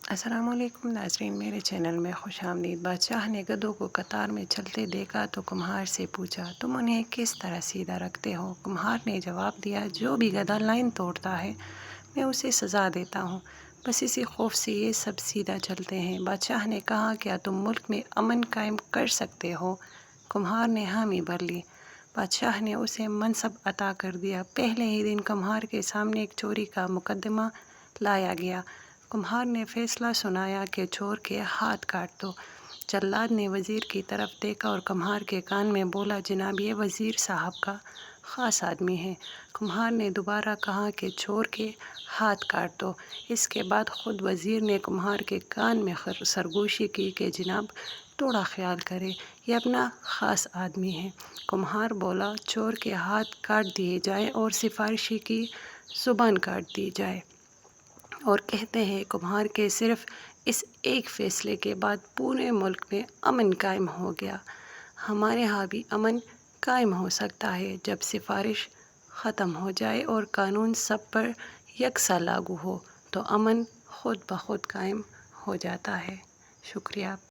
السلام علیکم ناظرین، میرے چینل میں خوش آمدید۔ بادشاہ نے گدھوں کو قطار میں چلتے دیکھا تو کمہار سے پوچھا، تم انہیں کس طرح سیدھا رکھتے ہو؟ کمہار نے جواب دیا، جو بھی گدھا لائن توڑتا ہے میں اسے سزا دیتا ہوں، بس اسی خوف سے یہ سب سیدھا چلتے ہیں۔ بادشاہ نے کہا، کیا تم ملک میں امن قائم کر سکتے ہو؟ کمہار نے حامی بھر لی۔ بادشاہ نے اسے منصب عطا کر دیا۔ پہلے ہی دن کمہار کے سامنے ایک چوری کا مقدمہ لایا گیا۔ کمہار نے فیصلہ سنایا کہ چور کے ہاتھ کاٹ دو۔ جلاد نے وزیر کی طرف دیکھا اور کمہار کے کان میں بولا، جناب یہ وزیر صاحب کا خاص آدمی ہے۔ کمہار نے دوبارہ کہا کہ چور کے ہاتھ کاٹ دو۔ اس کے بعد خود وزیر نے کمہار کے کان میں سرگوشی کی کہ جناب تھوڑا خیال کرے، یہ اپنا خاص آدمی ہے۔ کمہار بولا، چور کے ہاتھ کاٹ دیے جائے اور سفارشی کی زبان کاٹ دی جائے۔ اور کہتے ہیں کمہار کے صرف اس ایک فیصلے کے بعد پورے ملک میں امن قائم ہو گیا۔ ہمارے ہاں بھی امن قائم ہو سکتا ہے جب سفارش ختم ہو جائے اور قانون سب پر یکساں لاگو ہو تو امن خود بخود قائم ہو جاتا ہے۔ شکریہ۔